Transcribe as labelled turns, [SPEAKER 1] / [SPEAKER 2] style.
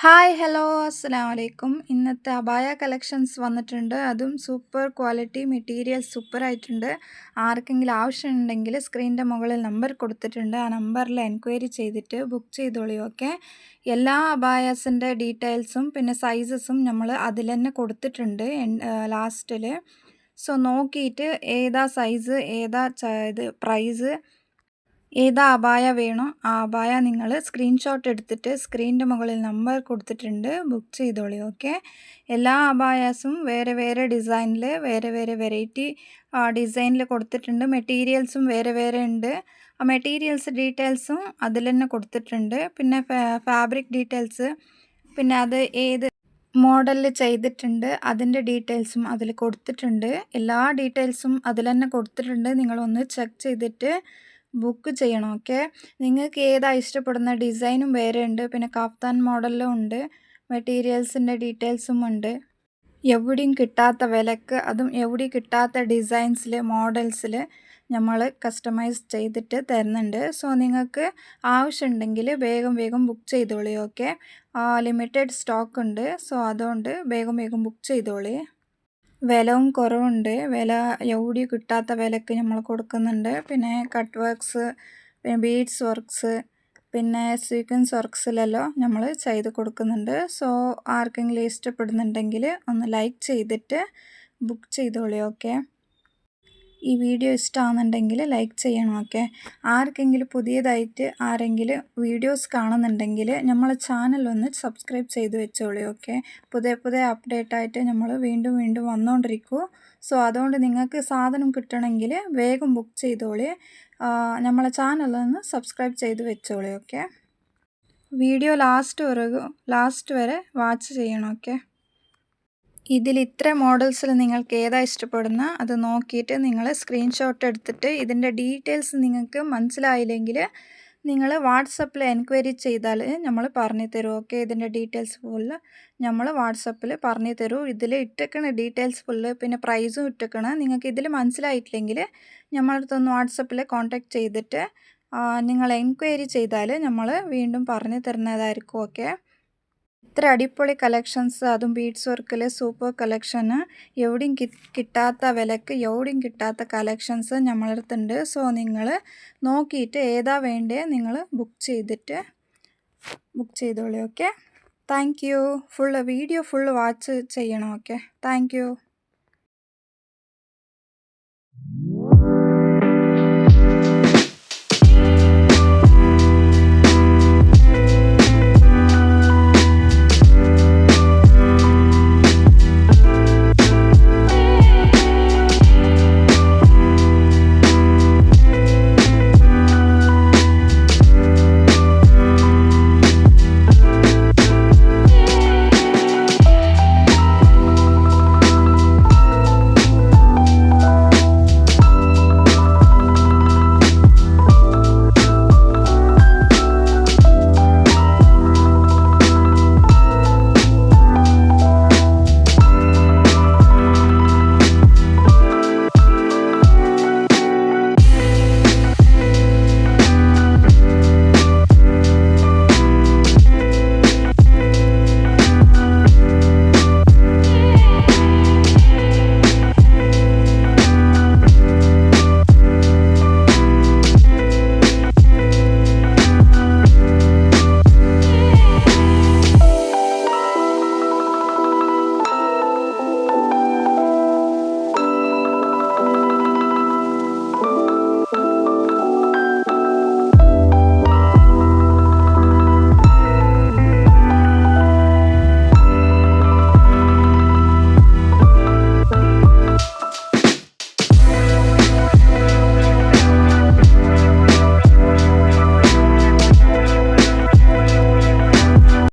[SPEAKER 1] Hi hello അസ്സലാമു അലൈക്കും. ഇന്നത്തെ അബായ കളക്ഷൻസ് വന്നിട്ടുണ്ട്. അതും സൂപ്പർ ക്വാളിറ്റി മെറ്റീരിയൽ സൂപ്പറായിട്ടുണ്ട്. ആർക്കെങ്കിലും ആവശ്യമുണ്ടെങ്കിൽ സ്ക്രീനിൻ്റെ മുകളിൽ നമ്പർ കൊടുത്തിട്ടുണ്ട്. ആ നമ്പറിൽ എൻക്വയറി ചെയ്തിട്ട് ബുക്ക് ചെയ്തോളൂ. ഓക്കെ. എല്ലാ അബായാസിൻ്റെ ഡീറ്റെയിൽസും പിന്നെ സൈസസും നമ്മൾ അതിൽ തന്നെ കൊടുത്തിട്ടുണ്ട് ലാസ്റ്റിൽ. സോ നോക്കിയിട്ട് ഏതാ സൈസ് ഏതാ ഇത് പ്രൈസ് ഏതാ അബായ വേണോ ആ അബായ നിങ്ങൾ സ്ക്രീൻഷോട്ട് എടുത്തിട്ട് സ്ക്രീനിൻ്റെ മുകളിൽ നമ്പർ കൊടുത്തിട്ടുണ്ട്, ബുക്ക് ചെയ്തോളി. ഓക്കെ. എല്ലാ അബായാസും വേറെ വേറെ ഡിസൈനിൽ വേറെ വേറെ വെറൈറ്റി ഡിസൈനിൽ കൊടുത്തിട്ടുണ്ട്. മെറ്റീരിയൽസും വേറെ വേറെ ഉണ്ട്. ആ മെറ്റീരിയൽസ് ഡീറ്റെയിൽസും അതിൽ തന്നെ കൊടുത്തിട്ടുണ്ട്. പിന്നെ ഫാബ്രിക് ഡീറ്റെയിൽസ്, പിന്നെ അത് ഏത് മോഡലിൽ ചെയ്തിട്ടുണ്ട് അതിൻ്റെ ഡീറ്റെയിൽസും അതിൽ കൊടുത്തിട്ടുണ്ട്. എല്ലാ ഡീറ്റെയിൽസും അതിൽ തന്നെ കൊടുത്തിട്ടുണ്ട്. നിങ്ങളൊന്ന് ചെക്ക് ചെയ്തിട്ട് ബുക്ക് ചെയ്യണം. ഓക്കെ. നിങ്ങൾക്ക് ഏതാ ഇഷ്ടപ്പെടുന്ന ഡിസൈനും വേറെ ഉണ്ട്. പിന്നെ കഫ്താൻ മോഡലിലും ഉണ്ട്. മെറ്റീരിയൽസിൻ്റെ ഡീറ്റെയിൽസും ഉണ്ട്. എവിടെയും കിട്ടാത്ത വിലക്ക്, അതും എവിടെയും കിട്ടാത്ത ഡിസൈൻസിൽ മോഡൽസിൽ നമ്മൾ കസ്റ്റമൈസ് ചെയ്തിട്ട് തരുന്നുണ്ട്. സോ നിങ്ങൾക്ക് ആവശ്യമുണ്ടെങ്കിൽ വേഗം വേഗം ബുക്ക് ചെയ്തോളി. ഓക്കെ. ലിമിറ്റഡ് സ്റ്റോക്ക് ഉണ്ട്. സോ അതുകൊണ്ട് വേഗം വേഗം ബുക്ക് ചെയ്തോളി. വിലവും കുറവുണ്ട്. വില എവിടെയും കിട്ടാത്ത വിലക്ക് നമ്മൾ കൊടുക്കുന്നുണ്ട്. പിന്നെ കട്ട് വർക്ക്സ്, പിന്നെ ബീഡ്സ് വർക്ക്സ്, പിന്നെ സീക്വൻസ് വർക്ക്സിലെല്ലാം നമ്മൾ ചെയ്ത് കൊടുക്കുന്നുണ്ട്. സോ ആർക്കെങ്കിലും ഇഷ്ടപ്പെടുന്നുണ്ടെങ്കിൽ ഒന്ന് ലൈക്ക് ചെയ്തിട്ട് ബുക്ക് ചെയ്തോളി. ഓക്കെ. ഈ വീഡിയോ ഇഷ്ടമാകുന്നുണ്ടെങ്കിൽ ലൈക്ക് ചെയ്യണം. ഓക്കെ. ആർക്കെങ്കിലും പുതിയതായിട്ട് ആരെങ്കിലും വീഡിയോസ് കാണുന്നുണ്ടെങ്കിൽ നമ്മളെ ചാനലൊന്ന് സബ്സ്ക്രൈബ് ചെയ്ത് വെച്ചോളി. ഓക്കെ. പുതിയ പുതിയ അപ്ഡേറ്റായിട്ട് നമ്മൾ വീണ്ടും വീണ്ടും വന്നുകൊണ്ടിരിക്കും. സോ അതുകൊണ്ട് നിങ്ങൾക്ക് സാധനം കിട്ടണമെങ്കിൽ വേഗം ബുക്ക് ചെയ്തോളി. നമ്മളെ ചാനലൊന്ന് സബ്സ്ക്രൈബ് ചെയ്ത് വെച്ചോളി. ഓക്കെ. വീഡിയോ ലാസ്റ്റ് വരെ വാച്ച് ചെയ്യണം. ഓക്കെ. ഇതിൽ ഇത്ര മോഡൽസിൽ നിങ്ങൾക്ക് ഏതാ ഇഷ്ടപ്പെടുന്ന അത് നോക്കിയിട്ട് നിങ്ങൾ സ്ക്രീൻഷോട്ട് എടുത്തിട്ട് ഇതിൻ്റെ ഡീറ്റെയിൽസ് നിങ്ങൾക്ക് മനസ്സിലായില്ലെങ്കിൽ നിങ്ങൾ വാട്സപ്പിൽ എൻക്വയറി ചെയ്താൽ നമ്മൾ പറഞ്ഞു തരും. ഓക്കെ. ഇതിൻ്റെ ഡീറ്റെയിൽസ് ഫുള്ള് നമ്മൾ വാട്സപ്പിൽ പറഞ്ഞു തരും. ഇതിൽ ഇട്ടേക്കണ ഡീറ്റെയിൽസ് ഫുള്ള് പിന്നെ പ്രൈസും ഇട്ടേക്കണം. നിങ്ങൾക്ക് ഇതിൽ മനസ്സിലായിട്ടില്ലെങ്കിൽ നമ്മളടുത്തൊന്ന് വാട്സപ്പിൽ കോൺടാക്റ്റ് ചെയ്തിട്ട് നിങ്ങൾ എൻക്വയറി ചെയ്താൽ നമ്മൾ വീണ്ടും പറഞ്ഞു തരുന്നതായിരിക്കും. ഓക്കെ. ഇത്ര അടിപൊളി കളക്ഷൻസ്, അതും ബീഡ്സ് വർക്കിൽ സൂപ്പർ കളക്ഷന്, എവിടെയും കിട്ടാത്ത വിലക്ക് എവിടെയും കിട്ടാത്ത കളക്ഷൻസ് നമ്മളടുത്തുണ്ട്. സോ നിങ്ങൾ നോക്കിയിട്ട് ഏതാ വേണ്ടേ നിങ്ങൾ ബുക്ക് ചെയ്തോളൂ. Okay. Thank you. Video full watch ചെയ്യണം. ഓക്കെ. Thank you.